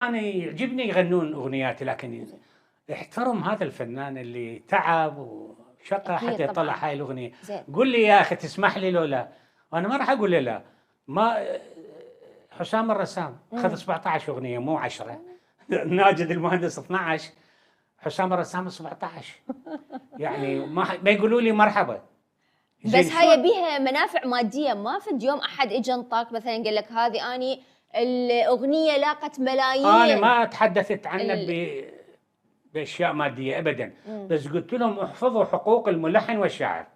أنا يعجبني يغنون أغنياتي، لكن احترم هذا الفنان اللي تعب وشقى أكيد حتى يطلع طبعًا. هاي الأغنية. زين. قُل لي يا أخي تسمح لي لو لا؟ وأنا ما راح أقول له لا. ما حسام الرسام أخذ إمم. 17 أغنية مو 10. إمم. ناجد المهندس 12، حسام الرسام 17. يعني ما يقولوا لي مرحبا. زين بس هاي شلون؟ بيها منافع مادية، ما فد يوم أحد إجا انطاك مثلًا قال لك هذه أني الأغنية لاقت أنا ملايين. ما تحدثت عنه ال بأشياء مادية أبدًا، إمم. بس قُلت لهم احفظوا حقوق الملحن والشاعر.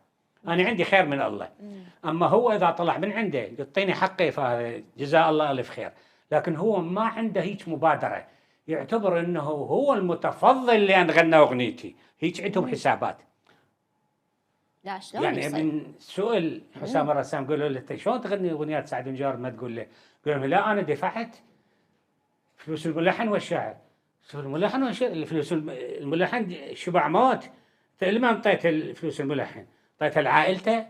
أنا عندي خير من الله. إمم. أما هو إذا طلع من عنده يعطيني حقي فهذا جزاه الله ألف خير، لكن هو ما عنده هيك مبادرة، يعتبر إنه هو المتفضل لأن غنى أغنيتي، هيك عندهم إمم. حسابات. لا شلون يعني يصير؟ من سئل حسام الرسام قالوا له: "أنت شلون تغني أغنيات سعد بن ما تقول له؟" قال لهم: "لا أنا دفعت فلوس الملحن والشاعر." فلوس الملحن فلوس الملحن شبع موت. أنت لمن أعطيت فلوس الملحن؟ أعطيتها لعائلته؟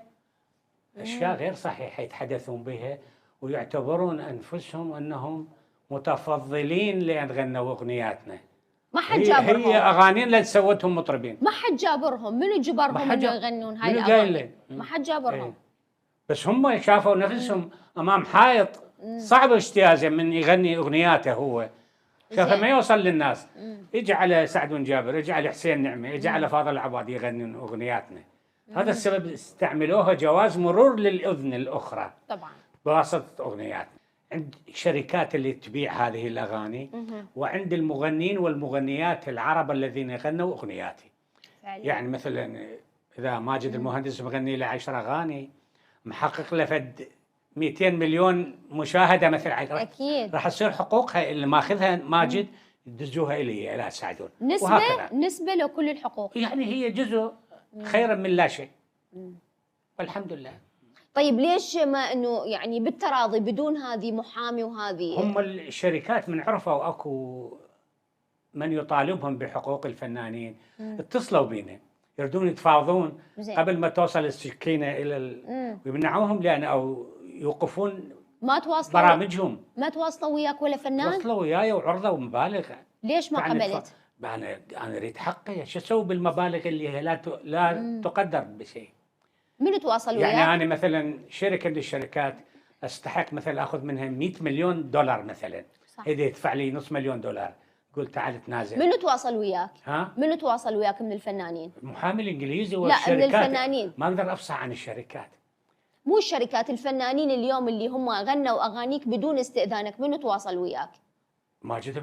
أشياء إمم. غير صحيحة يتحدثون بها، ويعتبرون أنفسهم أنهم متفضلين لأن غنوا أغنياتنا. ما حد هي جابرهم. أغانينا اللي سوتهم مطربين. ما حد جابرهم، منو ما جبرهم حد إنه يغنون هاي منو قايل الأغاني؟ له؟ ما حد إيه. جابرهم. بس هم شافوا إمم. نفسهم أمام حائط إمم. صعب اجتيازه من يغني أغنياته هو. شافه ما زين. يوصل للناس. إمم. يجي على سعد بن جابر، يجي على حسين نعمة، يجي على إمم. فاضل العبادي يغنون أغنياتنا. هذا إمم. السبب استعملوها جواز مرور للأذن الأخرى طبعًا. بواسطة أغنيات. عند الشركات اللي تبيع هذه الأغاني، اهم. وعند المغنين والمغنيات العرب الذين غنوا أغنياتي. فعلًا. يعني مثلا إذا ماجد إمم. المهندس مغني له 10 أغاني محقق له فد 200 مليون مشاهدة مثلا، أكيد. راح تصير حقوقها اللي ماخذها ماجد إمم. يدزوها إلي إلى سعدون، نسبة وهكذا. نسبة لكل الحقوق. يعني هي جزء إمم. خيرا من لا شيء، إمم. والحمد لله. طيب ليش ما إنه يعني بالتراضي بدون هذه محامي وهذه؟ هم الشركات من عرفوا اكو من يطالبهم بحقوق الفنانين إمم. اتصلوا بينا يردون يتفاوضون زين. قبل ما توصل السكينه الى إمم. ويمنعوهم لان او يوقفون ما تواصلوا برامجهم. ما تواصلوا وياك ولا فنان؟ وصلوا وياي وعرضوا مبالغ. ليش ما يعني قبلت؟ انا اريد حقي، شو اسوي بالمبالغ اللي هي لا إمم. تقدر بشيء. منو تواصل يعني وياك؟ انا مثلا شركه من الشركات استحق مثلا اخذ منها 100 مليون دولار مثلا، صح. اذا يدفع لي نص مليون دولار قلت تعال تنازل. منو تواصل وياك؟ ها؟ منو تواصل وياك من الفنانين؟ المحامي الانجليزي لا، من والشركات. الفنانين. ما اقدر افصح عن الشركات. مو الشركات، الفنانين اليوم اللي هم غنوا أغانيك بدون استئذانك، منو تواصل وياك؟ ماجد